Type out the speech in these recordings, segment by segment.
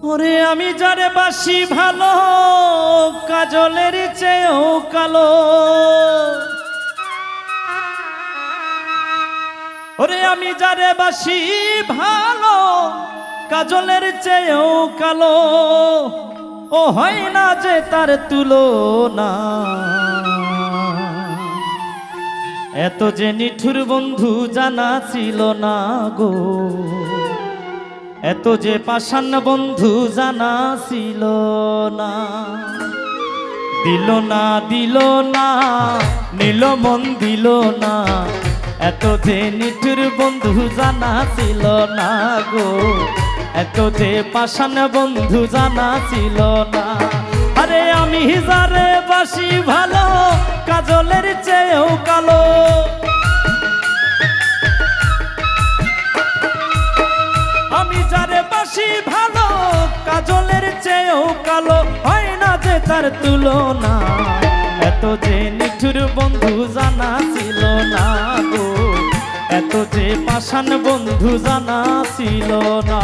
ওরে আমি যারে বাসি ভালো কাজলের চেয়েও কালো, ওরে আমি যারে বাসি ভালো কাজলের চেয়েও কালো, ও হয় না যে তার তুলনা। এত যে নিঠুর বন্ধু জানা ছিল না গো, এত যে পাষাণ বন্ধু জানা ছিল না। দিল না দিল না নিল মন দিল না, এত যে নিঠুর বন্ধু জানা ছিল না গো, এত যে পাষাণ বন্ধু জানা ছিল না। আরে আমি যারে বাসি ভালো কাজলের চেয়েও কালো, আমি যারে বাসি ভালো কাজলের চেয়েও কালো, হয় না যে তার তুলনা। এত যে নিঠুর বন্ধু জানা ছিল না গো, এত যে পাষাণ বন্ধু জানা ছিল না।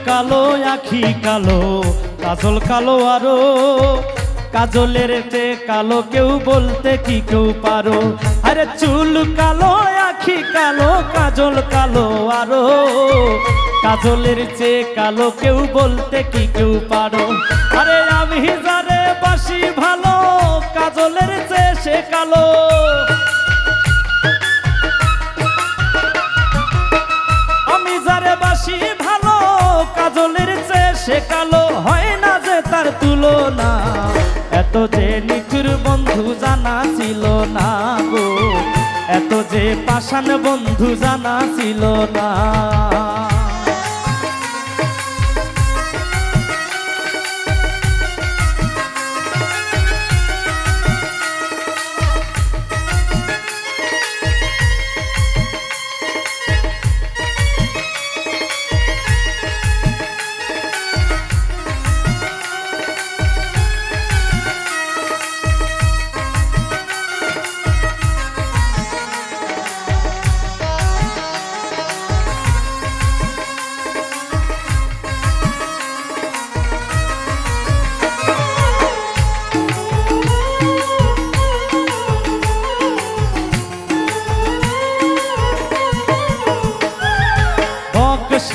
কালো আখি কালো কাজল কালো আরো, কাজলের তে কালো কেউ বলতে কি কেউ পারো। আরে চুল কালো আখি কালো কাজল কালো আরো, কাজলের চে কালো কেউ বলতে কি কেউ পারো। আরে আমি যারে বাসি ভালো কাজলের চে সে কালো, আমি যারে বাসি ভালো কাজলের চেয়ে সে কালো, হয় না যে তার তুলনা। এত যে নিঠুর বন্ধু জানা ছিল না গো, এত যে পাষাণ বন্ধু জানা ছিল না।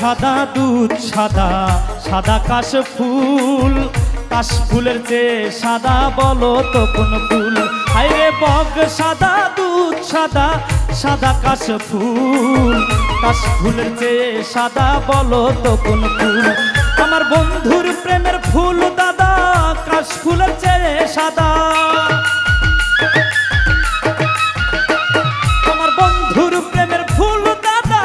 সাদা দুধ সাদা সাদা কাশ ফুল, কাশ ফুলের চেয়ে সাদা বলো তো কোন ফুল। আরে বক সাদা দুধ সাদা সাদা কাশ ফুল, কাশ ফুলের চেয়ে সাদা বলো তো কোন ফুল। আমার বন্ধুর প্রেমের ফুল দাদা কাশ ফুলের চেয়ে সাদা, আমার বন্ধুর প্রেমের ফুল দাদা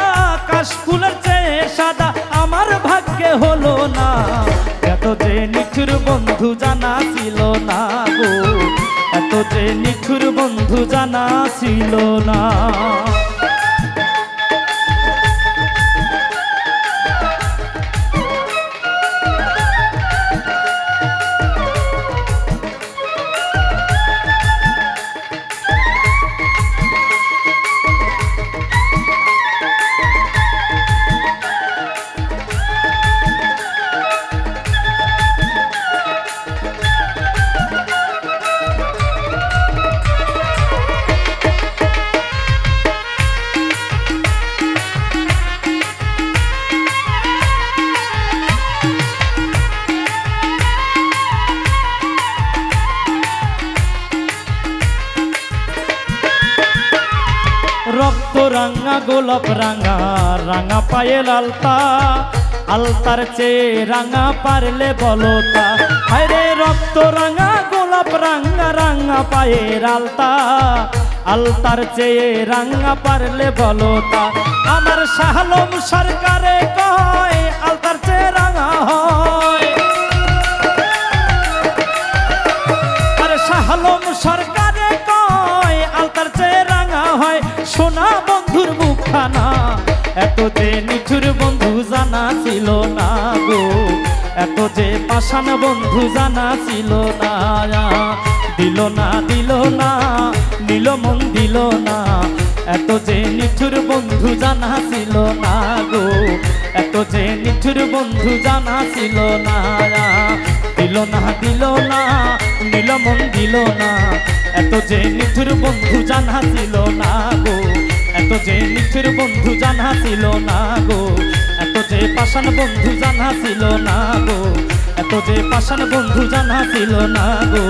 কাশ ফুলের চেয়ে সাদা, আমার ভাগ্যে হলো না। এত যে নিঠুর বন্ধু জানা ছিল না গো, এত যে নিঠুর বন্ধু জানা ছিল না। রক্ত রাঙা গোলাপ রাঙা রাঙা পায়ে লালতা, আলতার চেয়ে রাঙা পারলে বলো তা, হায়রে রক্ত রাঙা গোলাপ রাঙা রাঙা পায়ের আলতা, আলতার চেয়ে রাঙা পারলে বলো তা। আমার শাহ আলম সরকারে কয় আলতার চেয়ে রাঙা হয়, আর শাহ আলম সরকারে কয় আলতার চেয়ে রাঙা হয়। সোনা বন্ধুর মুখখানা এত যে নিঠুর বন্ধু জানা ছিল না গো, এত যে পাষাণ বন্ধু জানা ছিল না। দিল না দিল না নিল মন দিল না, এত যে নিঠুর বন্ধু জানা ছিল না গো, এত যে নিঠুর বন্ধু জানা ছিল না। দিল না দিল না নিল মন দিল না, এত যে নিঠুর বন্ধু জানা ছিল না গো, এত যে নিঠুর বন্ধু জানা ছিল না গো, এত যে পাষাণ বন্ধু জানা ছিল না গো, এত যে পাষাণ বন্ধু জানা ছিল না গো,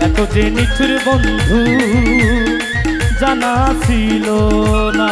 এত যে নিঠুর বন্ধু জানা ছিল না।